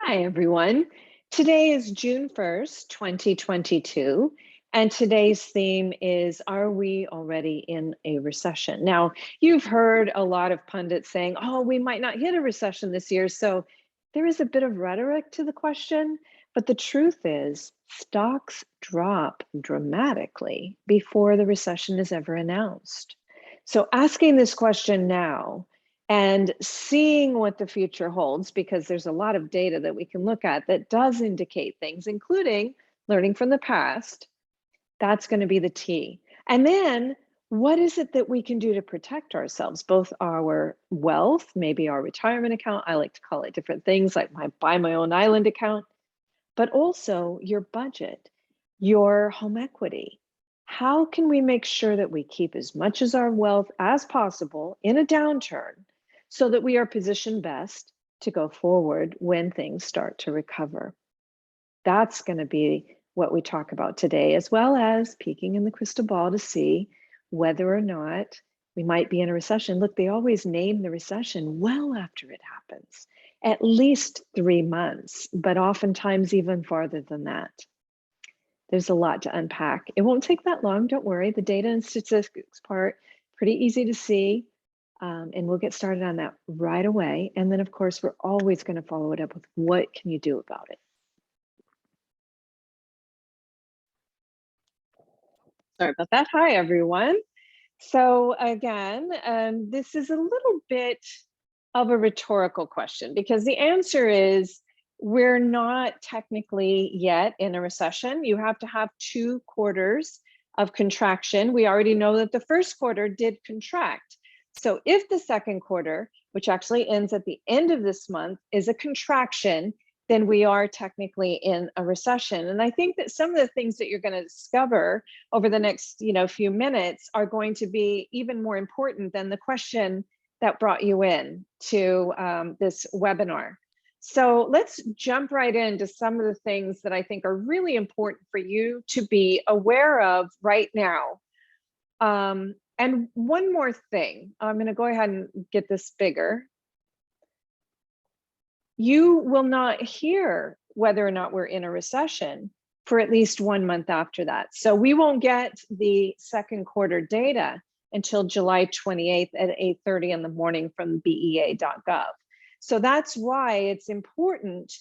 Hi, everyone. Today is June 1st, 2022, and today's theme is, are we already in a recession? Now, you've heard a lot of pundits saying, oh, we might not hit a recession this year. So there is a bit of rhetoric to the question, but the truth is stocks drop dramatically before the recession is ever announced. So asking this question now and seeing what the future holds, because there's a lot of data that we can look at that does indicate things, including learning from the past, that's going to be the T. And then what is it that we can do to protect ourselves, both our wealth, maybe our retirement account, I like to call it different things like my buy my own island account, but also your budget, your home equity. How can we make sure that we keep as much as our wealth as possible in a downturn so that we are positioned best to go forward when things start to recover? That's going to be what we talk about today, as well as peeking in the crystal ball to see whether or not we might be in a recession. Look, they always name the recession well after it happens, at least 3 months, but oftentimes even farther than that. There's a lot to unpack. It won't take that long, don't worry. The data and statistics part, pretty easy to see. And we'll get started on that right away. And then, of course, we're always going to follow it up with what can you do about it? Sorry about that. Hi, everyone. So again, this is a little bit of a rhetorical question because the answer is we're not technically yet in a recession. You have to have 2 quarters of contraction. We already know that the first quarter did contract. So if the second quarter, which actually ends at the end of this month, is a contraction, then we are technically in a recession. And I think that some of the things that you're going to discover over the next few minutes are going to be even more important than the question that brought you in to this webinar. So let's jump right into some of the things that I think are really important for you to be aware of right now. And one more thing, I'm going to go ahead and get this bigger. You will not hear whether or not we're in a recession for at least 1 month after that. So we won't get the second quarter data until July 28th at 8:30 in the morning from bea.gov. So that's why it's important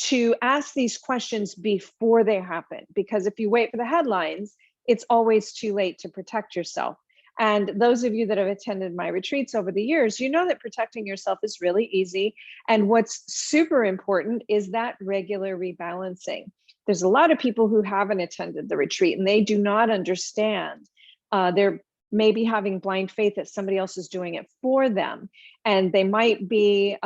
to ask these questions before they happen, because if you wait for the headlines, it's always too late to protect yourself. And those of you that have attended my retreats over the years, you know that protecting yourself is really easy. And what's super important is that regular rebalancing. There's a lot of people who haven't attended the retreat and they do not understand. They're maybe having blind faith that somebody else is doing it for them. And they might be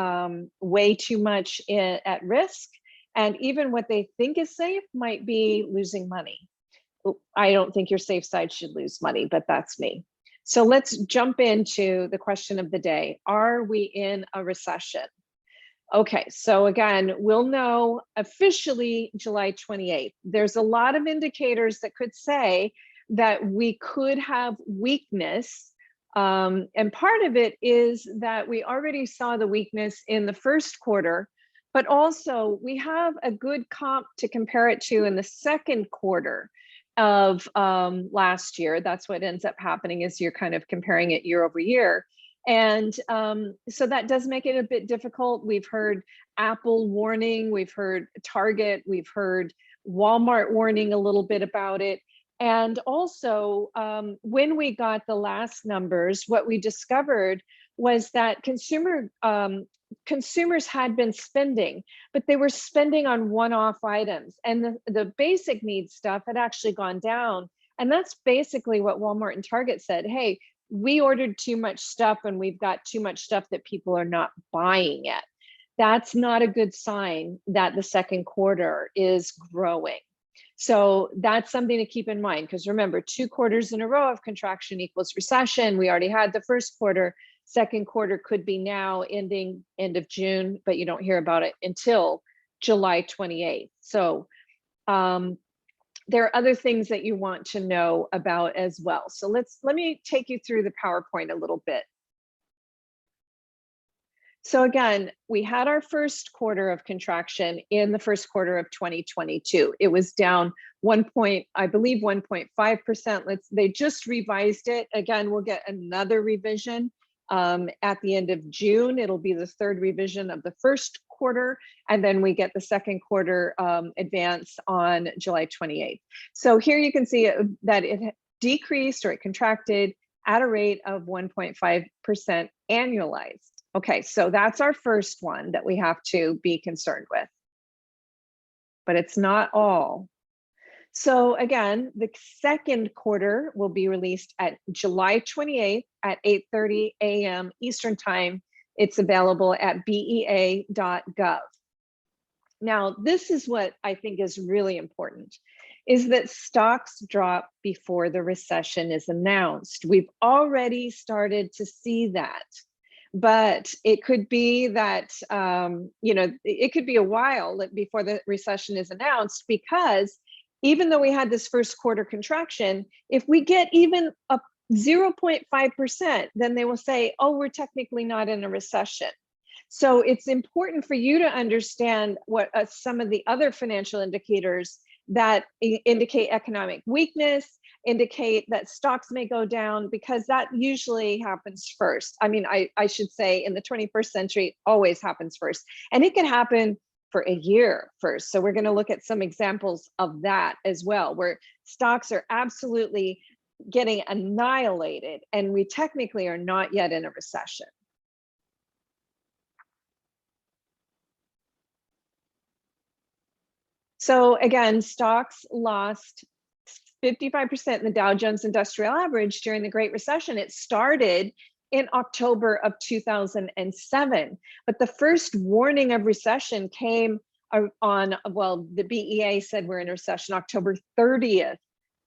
way too much at risk. And even what they think is safe might be losing money. I don't think your safe side should lose money, but that's me. So let's jump into the question of the day. Are we in a recession? Okay, so again, we'll know officially July 28th. There's a lot of indicators that could say that we could have weakness. And part of it is that we already saw the weakness in the first quarter, but also we have a good comp to compare it to in the second quarter of last year. That's what ends up happening, is you're kind of comparing it year over year. And so that does make it a bit difficult. We've heard Apple warning, we've heard Target, we've heard Walmart warning a little bit about it. And also, when we got the last numbers, what we discovered was that consumers had been spending, but they were spending on one-off items. And the basic needs stuff had actually gone down. And that's basically what Walmart and Target said. Hey, we ordered too much stuff and we've got too much stuff that people are not buying yet. That's not a good sign that the second quarter is growing. So that's something to keep in mind, because remember, 2 quarters in a row of contraction equals recession. We already had the first quarter. Second quarter could be now ending end of June, but you don't hear about it until July 28th. So there are other things that you want to know about as well. So let me take you through the PowerPoint a little bit. So again, we had our first quarter of contraction in the first quarter of 2022. It was down 1.5%. They just revised it. Again, we'll get another revision at the end of June. It'll be the third revision of the first quarter, and then we get the second quarter advance on July 28th. So here you can see that it decreased, or it contracted at a rate of 1.5% annualized. Okay, so that's our first one that we have to be concerned with. But it's not all. So again, the second quarter will be released at July 28th at 8:30 a.m. Eastern Time. It's available at bea.gov. Now, this is what I think is really important, is that stocks drop before the recession is announced. We've already started to see that. But it could be that, it could be a while before the recession is announced, because even though we had this first quarter contraction, if we get even a 0.5%, then they will say, oh, we're technically not in a recession. So it's important for you to understand what some of the other financial indicators that indicate economic weakness, indicate that stocks may go down, because that usually happens first. I mean, I should say in the 21st century, it always happens first. And it can happen for a year first. So we're going to look at some examples of that as well, where stocks are absolutely getting annihilated and we technically are not yet in a recession. So again, stocks lost 55% in the Dow Jones Industrial Average during the Great Recession. It started in October of 2007, but the first warning of recession came on, well, the BEA said we're in a recession October 30th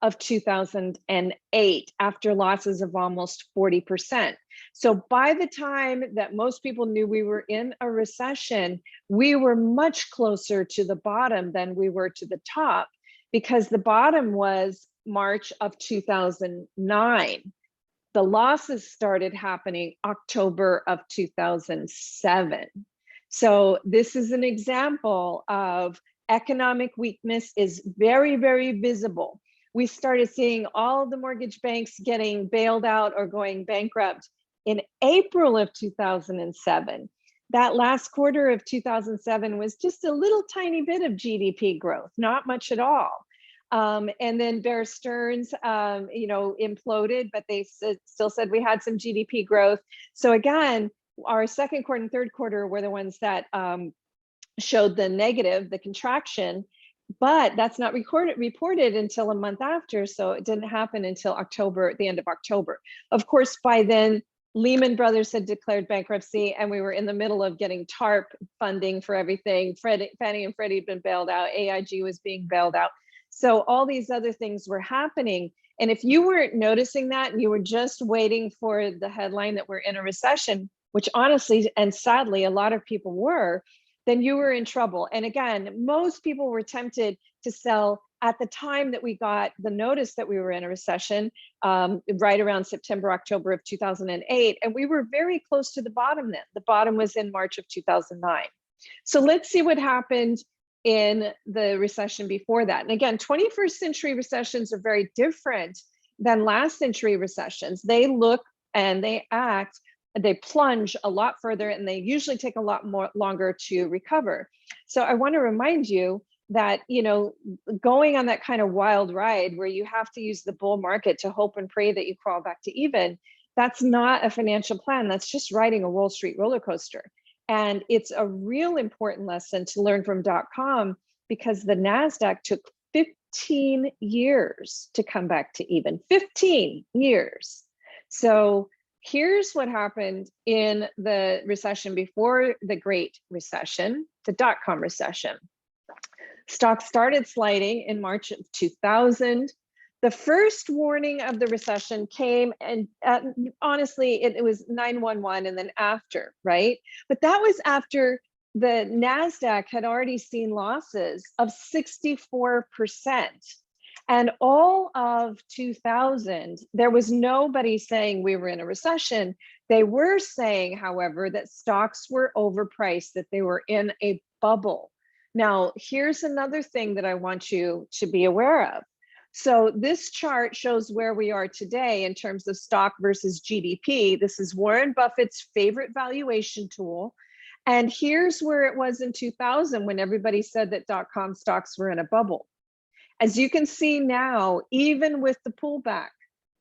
of 2008, after losses of almost 40%. So by the time that most people knew we were in a recession, we were much closer to the bottom than we were to the top, because the bottom was March of 2009. The losses started happening October of 2007. So this is an example of economic weakness is very, very visible. We started seeing all the mortgage banks getting bailed out or going bankrupt in April of 2007. That last quarter of 2007 was just a little tiny bit of GDP growth, not much at all. And then Bear Stearns, imploded, but they still said we had some GDP growth. So again, our second quarter and third quarter were the ones that showed the negative, the contraction, but that's not reported until a month after. So it didn't happen until October, the end of October. Of course, by then, Lehman Brothers had declared bankruptcy, and we were in the middle of getting TARP funding for everything. Fannie and Freddie had been bailed out. AIG was being bailed out. So all these other things were happening. And if you weren't noticing that and you were just waiting for the headline that we're in a recession, which honestly and sadly a lot of people were, then you were in trouble. And again, most people were tempted to sell at the time that we got the notice that we were in a recession, right around September, October of 2008. And we were very close to the bottom then. The bottom was in March of 2009. So let's see what happened in the recession before that. And again, 21st century recessions are very different than last century recessions. They look and they act, they plunge a lot further, and they usually take a lot more longer to recover. So I want to remind you that, going on that kind of wild ride where you have to use the bull market to hope and pray that you crawl back to even, that's not a financial plan. That's just riding a Wall Street roller coaster. And it's a real important lesson to learn from .com, because the NASDAQ took 15 years to come back to even, 15 years. So here's what happened in the recession before the Great Recession, the .com recession. Stocks started sliding in March of 2000. The first warning of the recession came, and honestly, it was 9/11 and then after, right? But that was after the NASDAQ had already seen losses of 64%. And all of 2000, there was nobody saying we were in a recession. They were saying, however, that stocks were overpriced, that they were in a bubble. Now, here's another thing that I want you to be aware of. So this chart shows where we are today in terms of stock versus GDP. This is Warren Buffett's favorite valuation tool. And here's where it was in 2000 when everybody said that .com stocks were in a bubble. As you can see now, even with the pullback,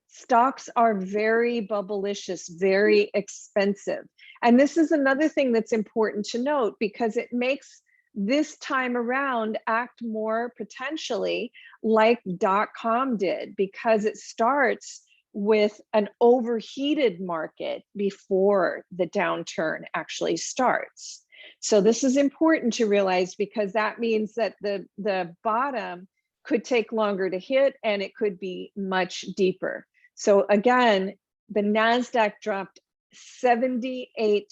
stocks are very bubblicious, very expensive. And this is another thing that's important to note because it makes this time around act more potentially like .com did, because it starts with an overheated market before the downturn actually starts. So this is important to realize because that means that the bottom could take longer to hit and it could be much deeper. So again, the NASDAQ dropped 78%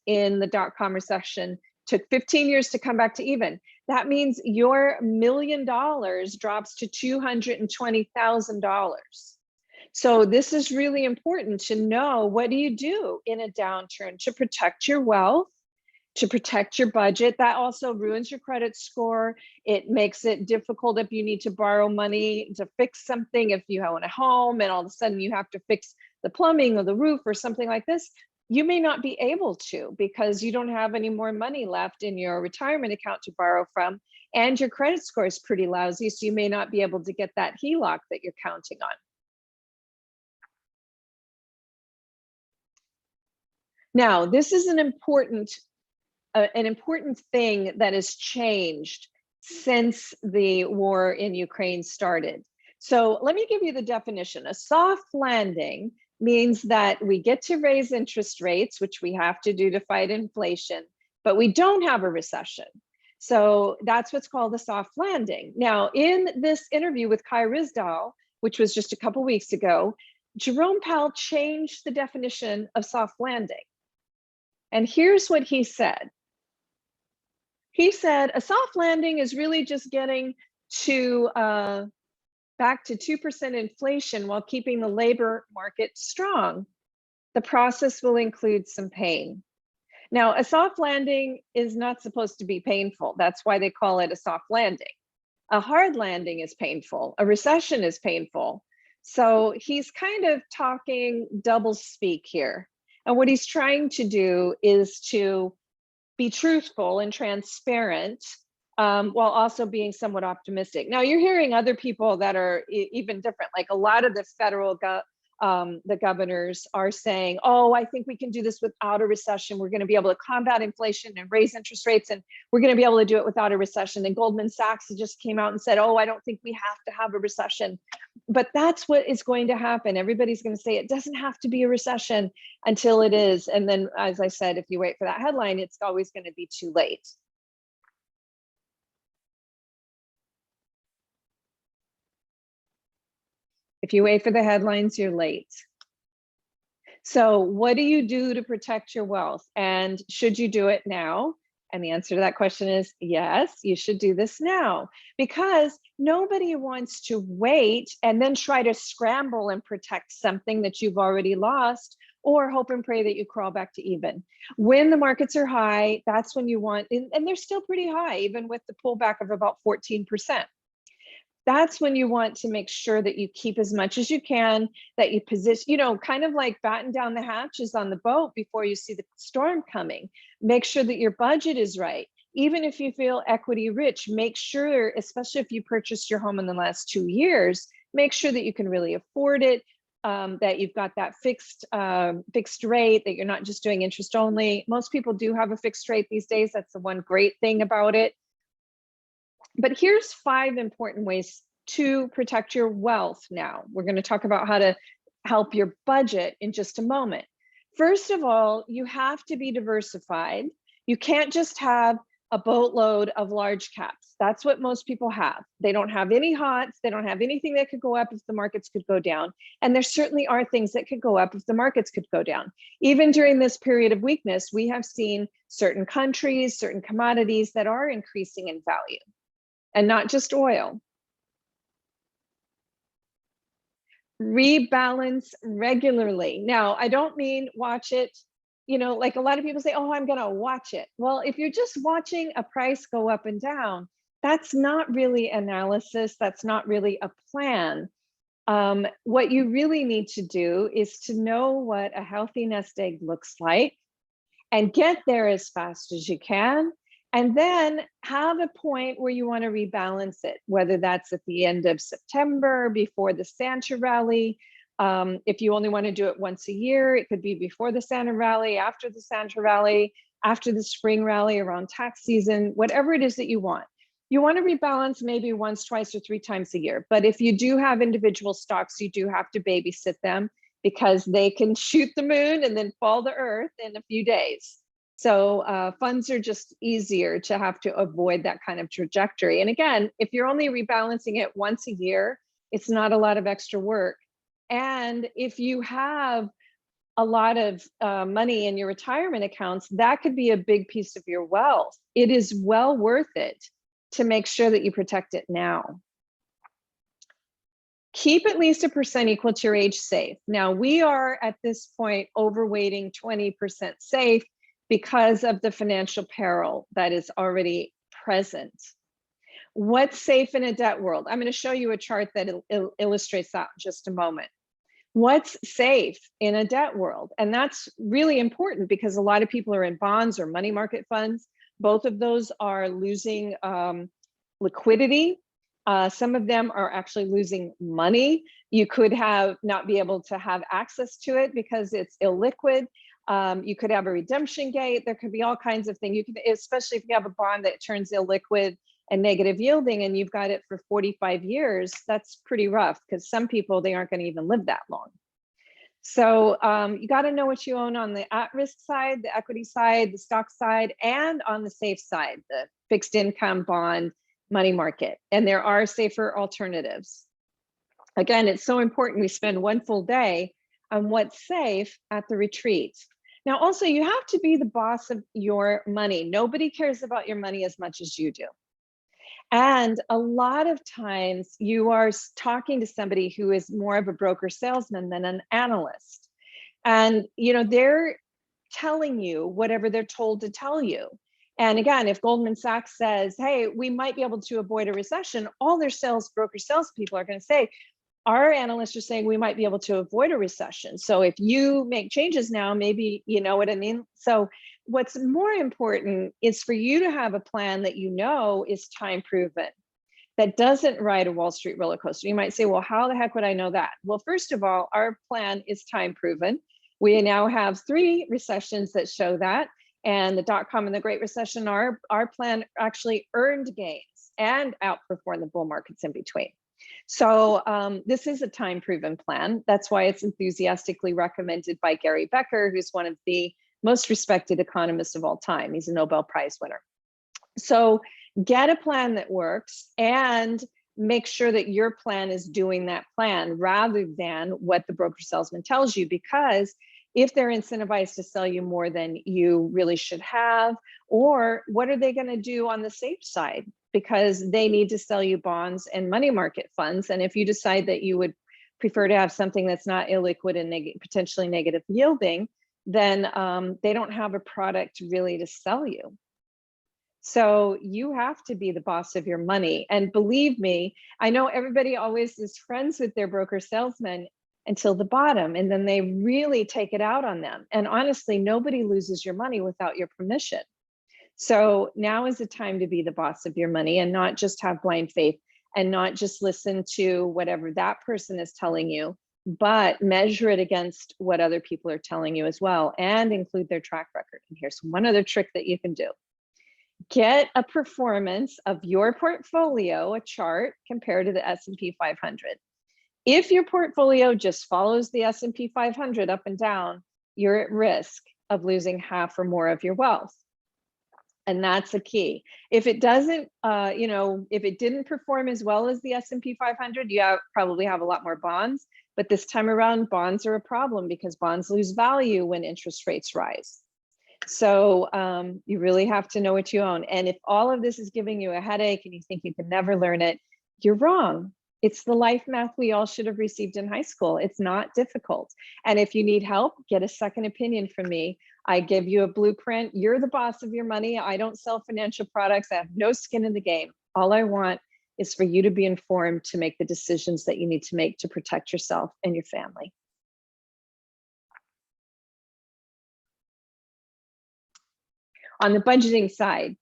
in the .com recession, took 15 years to come back to even. That means your $1 million drops to $220,000. So this is really important to know. What do you do in a downturn to protect your wealth, to protect your budget? That also ruins your credit score. It makes it difficult if you need to borrow money to fix something. If you own a home and all of a sudden you have to fix the plumbing or the roof or something like this, you may not be able to because you don't have any more money left in your retirement account to borrow from, and your credit score is pretty lousy, so you may not be able to get that HELOC that you're counting on. Now, this is an important thing that has changed since the war in Ukraine started. So let me give you the definition. A soft landing means that we get to raise interest rates, which we have to do to fight inflation, but we don't have a recession. So that's what's called a soft landing. Now, in this interview with Kai Ryssdal, which was just a couple weeks ago, Jerome Powell changed the definition of soft landing. And here's what he said. He said, a soft landing is really just getting to back to 2% inflation while keeping the labor market strong. The process will include some pain. Now, a soft landing is not supposed to be painful. That's why they call it a soft landing. A hard landing is painful. A recession is painful. So he's kind of talking double speak here. And what he's trying to do is to be truthful and transparent while also being somewhat optimistic. Now, you're hearing other people that are even different. Like a lot of the federal the governors are saying, oh, I think we can do this without a recession. We're going to be able to combat inflation and raise interest rates, and we're going to be able to do it without a recession. And Goldman Sachs just came out and said, oh, I don't think we have to have a recession. But that's what is going to happen. Everybody's going to say it doesn't have to be a recession until it is. And then, as I said, if you wait for that headline, it's always going to be too late. If you wait for the headlines, you're late. So what do you do to protect your wealth? And should you do it now? And the answer to that question is yes, you should do this now, because nobody wants to wait and then try to scramble and protect something that you've already lost, or hope and pray that you crawl back to even. When the markets are high, that's when you want, and they're still pretty high, even with the pullback of about 14%. That's when you want to make sure that you keep as much as you can, that you position, you know, kind of like batten down the hatches on the boat before you see the storm coming. Make sure that your budget is right. Even if you feel equity rich, make sure, especially if you purchased your home in the last 2 years, make sure that you can really afford it, that you've got that fixed rate, that you're not just doing interest only. Most people do have a fixed rate these days. That's the one great thing about it. But here's 5 important ways to protect your wealth now. We're going to talk about how to help your budget in just a moment. First of all, you have to be diversified. You can't just have a boatload of large caps. That's what most people have. They don't have any hots. They don't have anything that could go up if the markets could go down. And there certainly are things that could go up if the markets could go down. Even during this period of weakness, we have seen certain countries, certain commodities that are increasing in value. And not just oil. Rebalance regularly. Now, I don't mean watch it, like a lot of people say, oh, I'm going to watch it. Well, if you're just watching a price go up and down, that's not really analysis. That's not really a plan. What you really need to do is to know what a healthy nest egg looks like and get there as fast as you can. And then have a point where you want to rebalance it, whether that's at the end of September, before the Santa rally. If you only want to do it once a year, it could be before the Santa rally, after the Santa rally, after the spring rally, around tax season, whatever it is that you want. You want to rebalance maybe once, twice, or 3 times a year. But if you do have individual stocks, you do have to babysit them because they can shoot the moon and then fall to earth in a few days. So funds are just easier to have to avoid that kind of trajectory. And again, if you're only rebalancing it once a year, it's not a lot of extra work. And if you have a lot of money in your retirement accounts, that could be a big piece of your wealth. It is well worth it to make sure that you protect it now. Keep at least 1% equal to your age safe. Now, we are at this point overweighting 20% safe because of the financial peril that is already present. What's safe in a debt world? I'm going to show you a chart that illustrates that in just a moment. What's safe in a debt world? And that's really important because a lot of people are in bonds or money market funds. Both of those are losing liquidity. Some of them are actually losing money. You could not be able to have access to it because it's illiquid. You could have a redemption gate. There could be all kinds of things. You could, especially if you have a bond that turns illiquid and negative yielding and you've got it for 45 years, that's pretty rough because some people, they aren't going to even live that long. So you got to know what you own on the at-risk side, the equity side, the stock side, and on the safe side, the fixed income bond money market. And there are safer alternatives. Again, it's so important we spend one full day on what's safe at the retreat. Now, also, you have to be the boss of your money. Nobody cares about your money as much as you do. And a lot of times you are talking to somebody who is more of a broker salesman than an analyst. And, they're telling you whatever they're told to tell you. And again, if Goldman Sachs says, hey, we might be able to avoid a recession, all their broker salespeople are going to say, our analysts are saying we might be able to avoid a recession. So if you make changes now, maybe you know what I mean? So what's more important is for you to have a plan that you know is time proven, that doesn't ride a Wall Street roller coaster. You might say, well, how the heck would I know that? Well, first of all, our plan is time proven. We now have 3 recessions that show that. And the dot-com and the Great Recession, our plan actually earned gains and outperformed the bull markets in between. So this is a time-proven plan. That's why it's enthusiastically recommended by Gary Becker, who's one of the most respected economists of all time. He's a Nobel Prize winner. So get a plan that works and make sure that your plan is doing that plan rather than what the broker salesman tells you, because if they're incentivized to sell you more than you really should have, or what are they going to do on the safe side? Because they need to sell you bonds and money market funds. And if you decide that you would prefer to have something that's not illiquid and potentially negative yielding, then they don't have a product really to sell you. So you have to be the boss of your money. And believe me, I know everybody always is friends with their broker salesman until the bottom, and then they really take it out on them. And honestly, nobody loses your money without your permission. So now is the time to be the boss of your money and not just have blind faith and not just listen to whatever that person is telling you, but measure it against what other people are telling you as well and include their track record. And here's one other trick that you can do. Get a performance of your portfolio, a chart compared to the S&P 500. If your portfolio just follows the S&P 500 up and down, you're at risk of losing half or more of your wealth. And that's the key. If it doesn't, if it didn't perform as well as the S&P 500, you probably have a lot more bonds. But this time around, bonds are a problem because bonds lose value when interest rates rise. So you really have to know what you own. And if all of this is giving you a headache and you think you can never learn it, you're wrong. It's the life math we all should have received in high school. It's not difficult. And if you need help, get a second opinion from me. I give you a blueprint. You're the boss of your money. I don't sell financial products. I have no skin in the game. All I want is for you to be informed to make the decisions that you need to make to protect yourself and your family. On the budgeting side,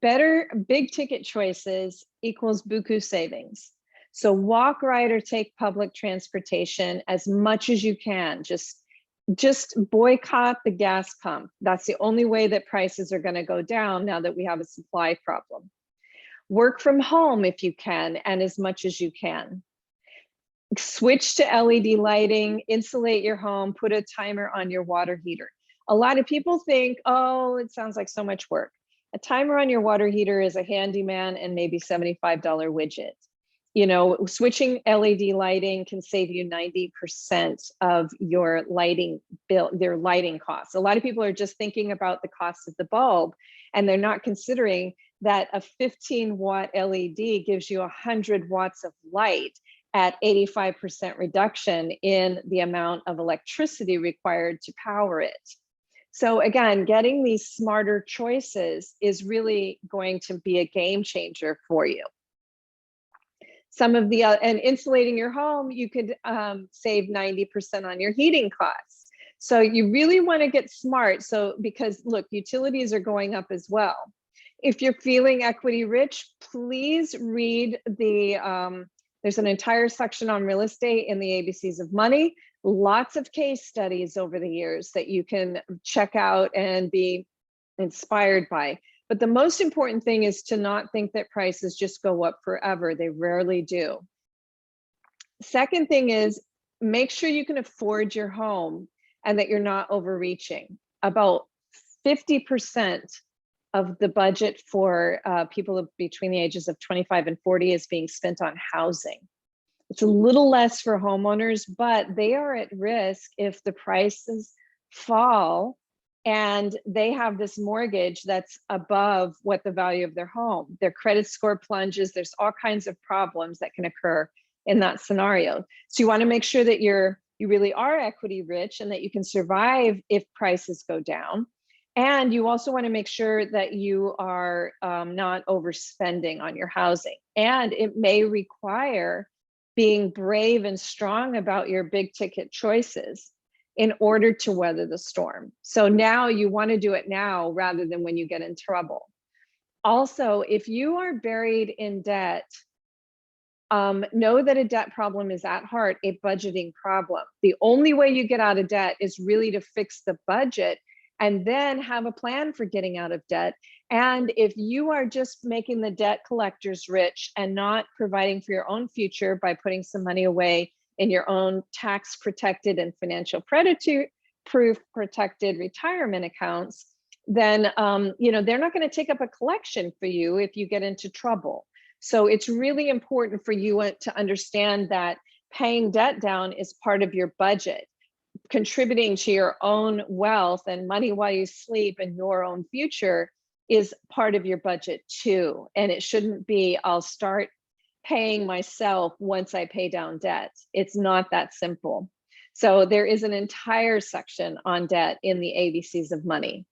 better big ticket choices equals buku savings. So walk, ride, or take public transportation as much as you can. Just boycott the gas pump. That's the only way that prices are going to go down now that we have a supply problem. Work from home if you can, and as much as you can. Switch to LED lighting, insulate your home, put a timer on your water heater. A lot of people think, oh, it sounds like so much work. A timer on your water heater is a handyman and maybe $75 widget. You know, switching LED lighting can save you 90% of your lighting bill, their lighting costs. A lot of people are just thinking about the cost of the bulb, and they're not considering that a 15-watt LED gives you 100 watts of light at 85% reduction in the amount of electricity required to power it. So again, getting these smarter choices is really going to be a game changer for you. Some of the, and insulating your home, you could save 90% on your heating costs. So you really want to get smart. So, because look, utilities are going up as well. If you're feeling equity rich, please read the, there's an entire section on real estate in the ABCs of Money. Lots of case studies over the years that you can check out and be inspired by. But the most important thing is to not think that prices just go up forever. They rarely do. Second thing is, make sure you can afford your home and that you're not overreaching. About 50% of the budget for people between the ages of 25 and 40 is being spent on housing. It's a little less for homeowners, but they are at risk if the prices fall and they have this mortgage that's above what the value of their home. Their credit score plunges. There's all kinds of problems that can occur in that scenario. So you want to make sure that you really are equity rich and that you can survive if prices go down. And you also want to make sure that you are not overspending on your housing. And it may require being brave and strong about your big ticket choices in order to weather the storm. So now you want to do it now rather than when you get in trouble. Also, if you are buried in debt, know that a debt problem is at heart a budgeting problem. The only way you get out of debt is really to fix the budget and then have a plan for getting out of debt. And if you are just making the debt collectors rich and not providing for your own future by putting some money away in your own tax protected and financial predator-proof protected retirement accounts, then you know, they're not going to take up a collection for you if you get into trouble. So it's really important for you to understand that paying debt down is part of your budget. Contributing to your own wealth and money while you sleep and your own future is part of your budget too. And it shouldn't be, I'll start paying myself once I pay down debt. It's not that simple. So there is an entire section on debt in the ABCs of Money.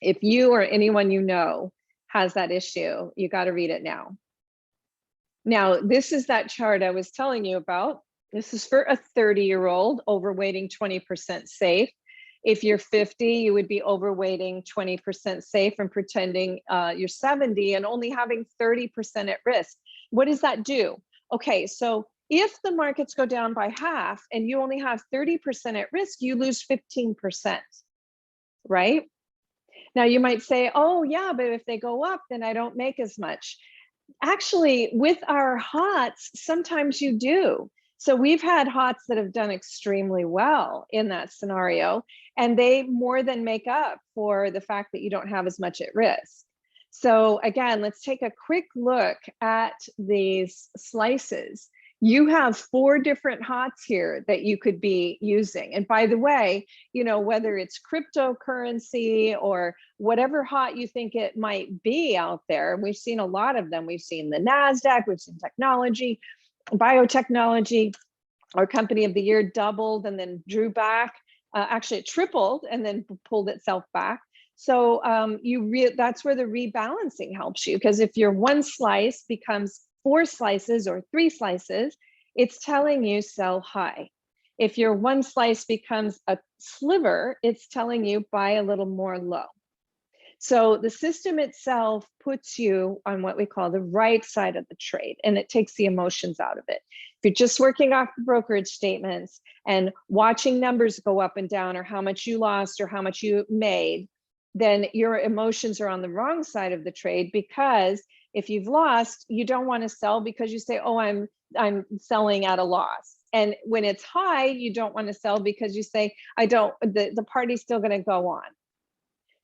If you or anyone you know has that issue, you got to read it now. Now, this is that chart I was telling you about. This is for a 30-year-old overweighting 20% safe. If you're 50, you would be overweighting 20% safe and pretending you're 70 and only having 30% at risk. What does that do? Okay, so if the markets go down by half and you only have 30% at risk, you lose 15%, right? Now you might say, oh yeah, but if they go up, then I don't make as much. Actually, with our HOTS, sometimes you do. So we've had HOTS that have done extremely well in that scenario, and they more than make up for the fact that you don't have as much at risk. So again, let's take a quick look at these slices. You have 4 different HOTS here that you could be using. And by the way, you know, whether it's cryptocurrency or whatever HOT you think it might be out there, we've seen a lot of them. We've seen the NASDAQ, we've seen technology. biotechnology, our company of the year, doubled and then drew back. Actually, it tripled and then pulled itself back. So that's where the rebalancing helps you, because if your one slice becomes 4 slices or 3 slices, it's telling you sell high. If your one slice becomes a sliver, it's telling you buy a little more low. So the system itself puts you on what we call the right side of the trade, and it takes the emotions out of it. If you're just working off the brokerage statements and watching numbers go up and down, or how much you lost or how much you made, then your emotions are on the wrong side of the trade, because if you've lost, you don't want to sell because you say, oh, I'm selling at a loss. And when it's high, you don't want to sell because you say, the party's still going to go on.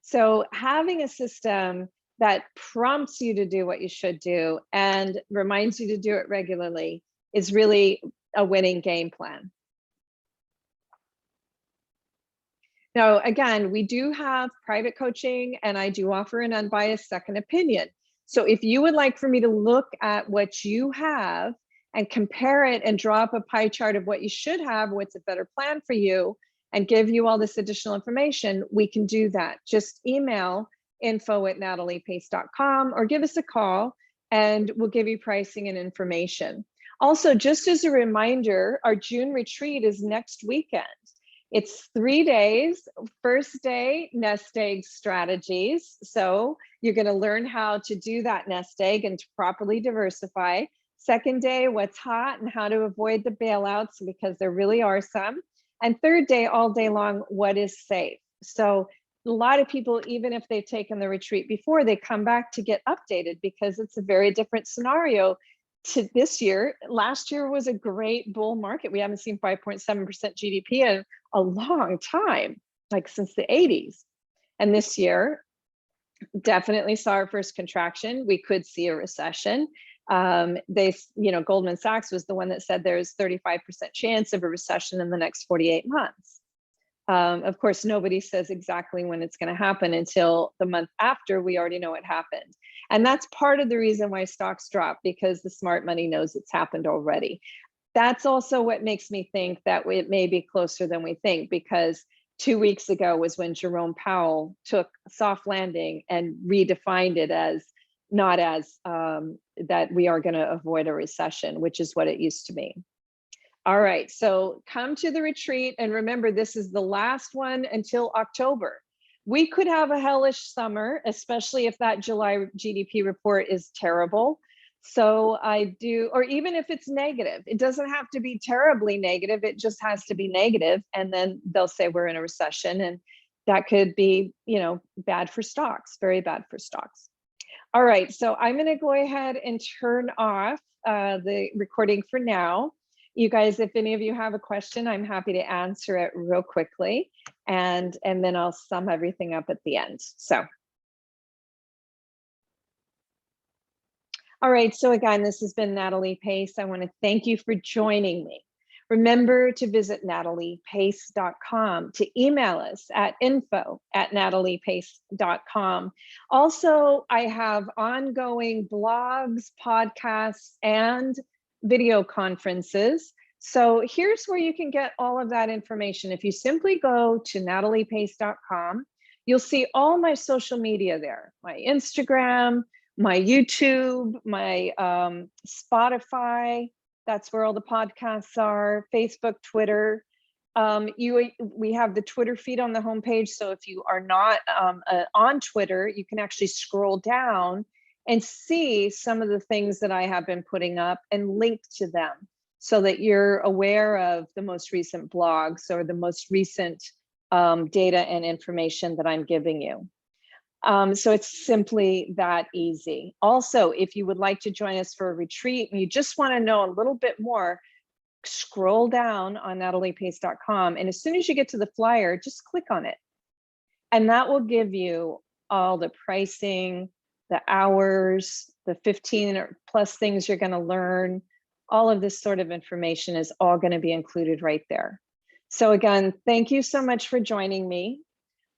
So having a system that prompts you to do what you should do and reminds you to do it regularly is really a winning game plan. Now, again, we do have private coaching, and I do offer an unbiased second opinion. So if you would like for me to look at what you have and compare it and draw up a pie chart of what you should have, what's a better plan for you, and give you all this additional information, we can do that. Just email info@nataliepace.com or give us a call and we'll give you pricing and information. Also, just as a reminder, our June retreat is next weekend. It's 3 days. First day, nest egg strategies. So you're going to learn how to do that nest egg and to properly diversify. Second day, what's hot and how to avoid the bailouts, because there really are some. And third day, all day long, what is safe? So a lot of people, even if they've taken the retreat before, they come back to get updated because it's a very different scenario to this year. Last year was a great bull market. We haven't seen 5.7% GDP in a long time, like since the 80s. And this year, definitely saw our first contraction. We could see a recession. Goldman Sachs was the one that said there's 35% chance of a recession in the next 48 months. Of course, nobody says exactly when it's going to happen until the month after we already know it happened. And that's part of the reason why stocks drop, because the smart money knows it's happened already. That's also what makes me think that it may be closer than we think, because 2 weeks ago was when Jerome Powell took soft landing and redefined it as not as that we are going to avoid a recession, which is what it used to mean. All right, so come to the retreat, and remember, this is the last one until October. We could have a hellish summer, especially if that July GDP report is terrible. So or even if it's negative, it doesn't have to be terribly negative, it just has to be negative, and then they'll say we're in a recession, and that could be, bad for stocks, very bad for stocks. All right, so I'm going to go ahead and turn off the recording for now. You guys, if any of you have a question, I'm happy to answer it real quickly, and then I'll sum everything up at the end. So, all right, so again, this has been Natalie Pace. I want to thank you for joining me. Remember to visit nataliepace.com, to email us at info@nataliepace.com. Also, I have ongoing blogs, podcasts, and video conferences. So here's where you can get all of that information. If you simply go to nataliepace.com, you'll see all my social media there, my Instagram, my YouTube, my Spotify. That's where all the podcasts are, Facebook, Twitter. We have the Twitter feed on the homepage. So if you are not on Twitter, you can actually scroll down and see some of the things that I have been putting up and link to them so that you're aware of the most recent blogs or the most recent data and information that I'm giving you. So it's simply that easy. Also, if you would like to join us for a retreat and you just want to know a little bit more, scroll down on nataliepace.com. And as soon as you get to the flyer, just click on it. And that will give you all the pricing, the hours, the 15 or plus things you're going to learn. All of this sort of information is all going to be included right there. So again, thank you so much for joining me.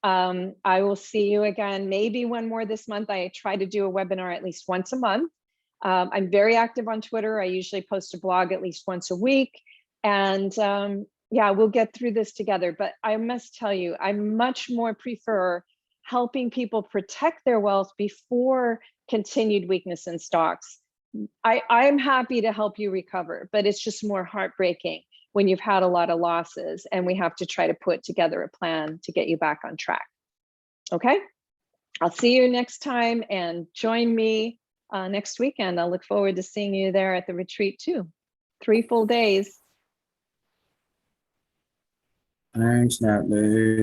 I will see you again, maybe one more this month. I try to do a webinar at least once a month. I'm very active on Twitter. I usually post a blog at least once a week. And yeah, we'll get through this together. But I must tell you, I much more prefer helping people protect their wealth before continued weakness in stocks. I'm happy to help you recover, but it's just more heartbreaking when you've had a lot of losses and we have to try to put together a plan to get you back on track. Okay, I'll see you next time, and join me next weekend. I'll look forward to seeing you there at the retreat too. 3 full days. Thanks, Natalie.